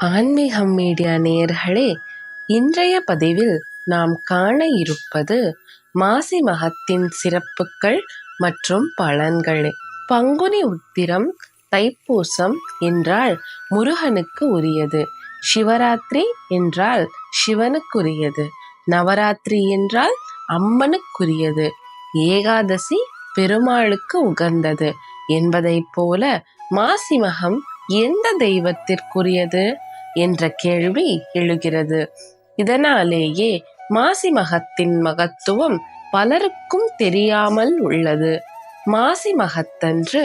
ஆன்மீகம் மீடியா நேயர்களே, இன்றைய பதிவில் நாம் காண இருப்பது மாசி மகத்தின் சிறப்புகள் மற்றும் பலன்கள். பங்குனி உத்திரம் தைப்பூசம் என்றால் முருகனுக்கு உரியது, சிவராத்திரி என்றால் சிவனுக்குரியது, நவராத்திரி என்றால் அம்மனுக்குரியது, ஏகாதசி பெருமாளுக்கு உகந்தது என்பதைப் போல மாசி மகம் எந்த தெய்வத்திற்குரியது என்ற கேள்வி எழுகிறது. இதனாலேயே மாசி மகத்தின் மகத்துவம் பலருக்கும் தெரியாமல் உள்ளது. மாசி மகத்தன்று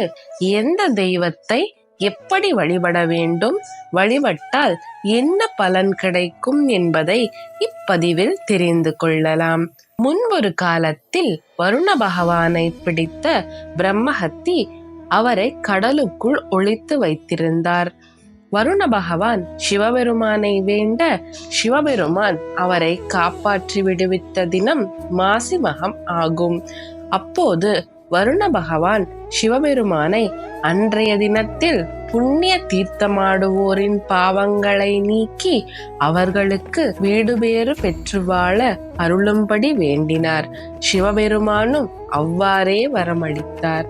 எந்த தெய்வத்தை எப்படி வழிபட வேண்டும், வழிபட்டால் என்ன பலன் கிடைக்கும் என்பதை இப்பதிவில் தெரிந்து கொள்ளலாம். முன்பொரு காலத்தில் வருண பகவானை பிடித்த பிரம்மஹத்தி அவரை கடலுக்குள் ஒளித்து வைத்திருந்தார். வருண பகவான் சிவபெருமானை வேண்ட சிவபெருமான் அவரை காப்பாற்றி விடுவித்த தினம் மாசி மகம் ஆகும். அப்போது வருண பகவான் சிவபெருமானை அன்றைய தினத்தில் புண்ணிய தீர்த்தமாடுவோரின் பாவங்களை நீக்கி அவர்களுக்கு வீடு பேறு பெற்று வாழ அருளும்படி வேண்டினார். சிவபெருமானும் அவ்வாறே வரமளித்தார்.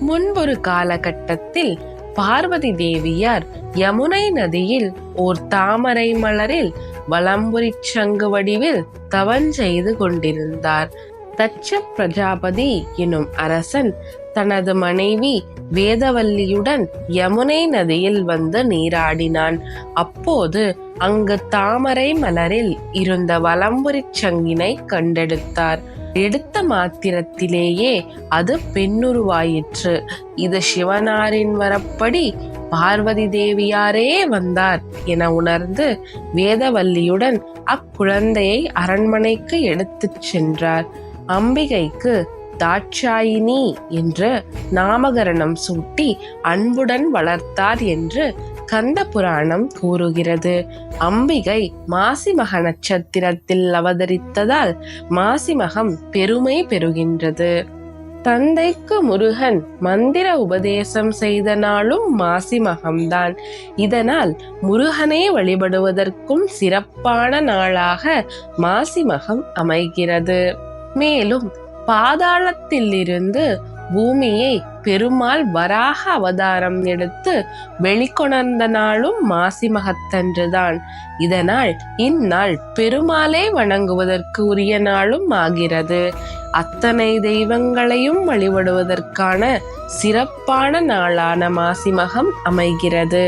முன்பொரு காலகட்டத்தில் பார்வதி தேவியார் யமுனை நதியில் ஓர் தாமரை மலரில் வலம்புரி சங்கு வடிவில் தவஞ்செய்து கொண்டிருந்தார். தட்ச பிரஜாபதி எனும் அரசன் தனது மனைவி வேதவல்லியுடன் யமுனை நதியில் வந்து நீராடினான். அப்போது அங்கு தாமரை மலரில் இருந்த வலம்புரி சங்கினை கண்டெடுத்தார். எடுத்த மாத்திரத்திலேயே அது பெண்ணுருவாயிற்று. இது சிவனாரின் வரப்படி பார்வதி தேவியாரே வந்தார் என உணர்ந்து வேதவல்லியுடன் அக்குழந்தையை அரண்மனைக்கு எடுத்துச் சென்றார். அம்பிகைக்கு தாட்சாயினி என்று நாமகரணம் சூட்டி அன்புடன் வளர்த்தார் என்று கந்த புராணம் கூறுகிறது. அம்பிகை மாசிமக நட்சத்திரத்தில் அவதரித்ததால் மாசிமகம் பெருமை பெறுகின்றது. தந்தைக்கு முருகன் மந்திர உபதேசம் செய்த நாளும் மாசிமகம்தான். இதனால் முருகனை வழிபடுவதற்கும் சிறப்பான நாளாக மாசிமகம் அமைகிறது. மேலும் பாதாளத்தில் இருந்து பூமியை பெருமாள் வராக அவதாரம் எடுத்து வெளிக்கொணர்ந்த நாளும் மாசி மகத்தன்றுதான். இதனால் இந்நாள் பெருமாளை வணங்குவதற்கு உரிய நாளும் ஆகிறது. அத்தனை தெய்வங்களையும் வழிபடுவதற்கான சிறப்பான நாளான மாசிமகம் அமைகிறது.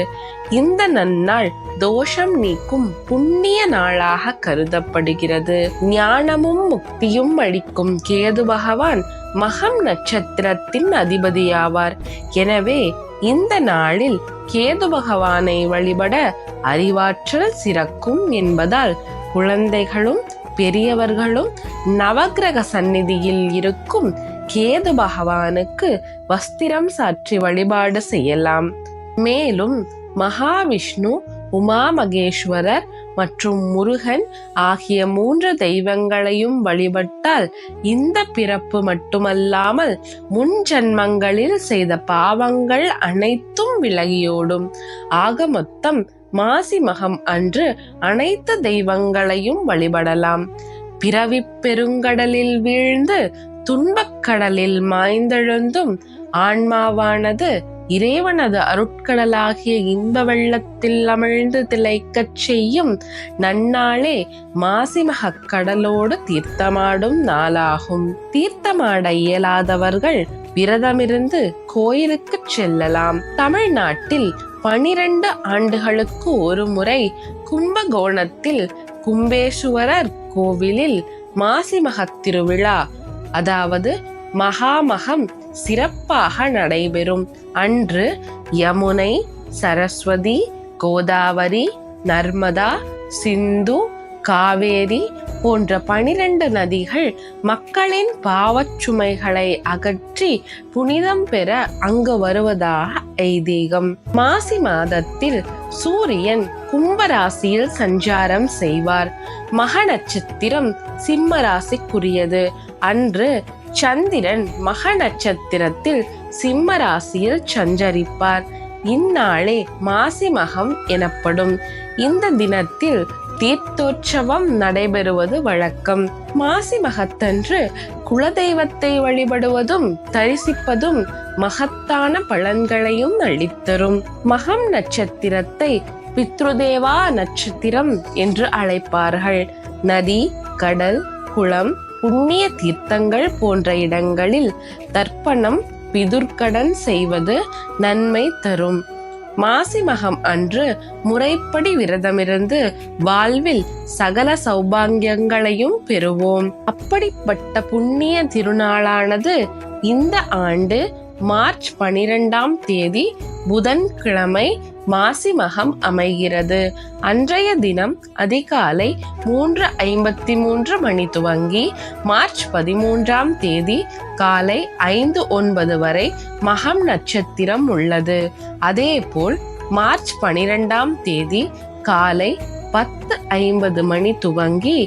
இந்த நன்னாள் தோஷம் நீக்கும் புண்ணிய நாளாக கருதப்படுகிறது. ஞானமும் முக்தியும் அளிக்கும் கேது பகவான் மகம் நட்சத்திரத்தின் அதிபதியாவார். எனவே இந்த நாளில் கேது பகவானை வழிபட அறிவாற்றல் சிறக்கும் என்பதால் குழந்தைகளும் பெரியவர்களும் நவக்கிரக சந்நிதியில் இருக்கும் கேது பகவானுக்கு வஸ்திரம் சாற்றி வழிபாடு செய்யலாம். மேலும் மகாவிஷ்ணு, உமா மகேஸ்வரர் மற்றும் முருகன் ஆகிய 3 தெய்வங்களையும் வழிபட்டால் இந்த பிறப்பு மட்டுமல்லாமல் முன் ஜன்மங்களில் செய்த பாவங்கள் அனைத்தும் விலகியோடும். ஆக மொத்தம் மாசி மகம் அன்று அனைத்து தெய்வங்களையும் வழிபடலாம். பிறவி பெருங்கடலில் வீழ்ந்து துன்பக்கடலில் மாய்ந்தெழுந்தும் ஆன்மாவானது இறைவனது அருட்கடலாகிய இன்ப வெள்ளத்தில் அமிழ்ந்து திளைக்கச் செய்யும் நன்னாளே மாசிமக கடலோடு தீர்த்தமாடும் நாளாகும். தீர்த்தமாட இயலாதவர்கள் விரதமிருந்து கோயிலுக்கு செல்லலாம். தமிழ்நாட்டில் 12 ஆண்டுகளுக்கு ஒரு முறை கும்பகோணத்தில் கும்பேசுவரர் கோவிலில் மாசிமக திருவிழா, அதாவது மகாமகம் சிறப்பாக நடைபெறும். அன்று யமுனை, சரஸ்வதி, கோதாவரி, நர்மதா, சிந்து, காவேரி போன்ற 12 நதிகள் மக்களின் பாவச்சுமைகளை அகற்றி புனிதம் பெற அங்கு வருவதாக ஐதீகம். மாசி மாதத்தில் சூரியன் கும்பராசியில் சஞ்சாரம் செய்வார். மக நட்சத்திரம் சிம்ம ராசிக்குரியது. அன்று சந்திரன் மக நட்சத்திரத்தில் சிம்ம ராசியில் சஞ்சரிப்பார். இந்நாளே மாசி மகம் எனப்படும். இந்த தினத்தில் தீர்த்தோற்சவம் நடைபெறுவது வழக்கம். மாசி மகத்தன்று குலதெய்வத்தை வழிபடுவதும் தரிசிப்பதும் மகத்தான பலன்களையும் அளித்தரும். மகம் நட்சத்திரத்தை பித்ருதேவா நட்சத்திரம் என்று அழைப்பார்கள். நதி, கடல், குளம், புண்ணிய தீர்த்தங்கள் போன்ற இடங்களில் தர்ப்பணம், பிதுர்க்கடன் செய்வது நன்மை தரும். மாசி மகம் அன்று முறைப்படி விரதமிருந்து வாழ்வில் சகல சௌபாகியங்களையும் பெறுவோம். அப்படிப்பட்ட புண்ணிய திருநாளானது இந்த ஆண்டு மார்ச் 12ஆம் தேதி புதன்கிழமை மாசி மகம் அமைகிறது. அன்றைய தினம் அதிகாலை 3:53 மணி துவங்கி மார்ச் 13ஆம் தேதி காலை 5:09 வரை மகம் நட்சத்திரம் உள்ளது. அதேபோல் மார்ச் 12ஆம் தேதி காலை 10:50 மணி துவங்கி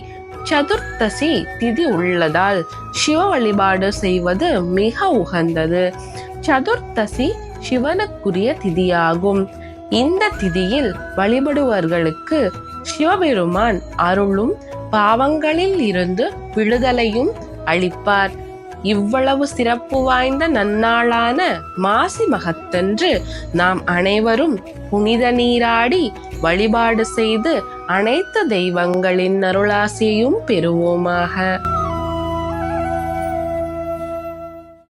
சதுர்த்தசி திதி உள்ளதால் சிவ வழிபாடு செய்வது மிக உகந்தது. சதுர்த்தசி சிவனுக்குரிய திதியாகும். இந்த திதியில் வழிபடுவர்களுக்கு சிவபெருமான் அருளும் பாவங்களில் இருந்து விடுதலையும் அளிப்பார். இவ்வளவு சிறப்பு வாய்ந்த நன்னாளான மாசி மகத்தன்று நாம் அனைவரும் புனித நீராடி வழிபாடு செய்து அனைத்து தெய்வங்களின் அருளாசியையும் பெறுவோமாக.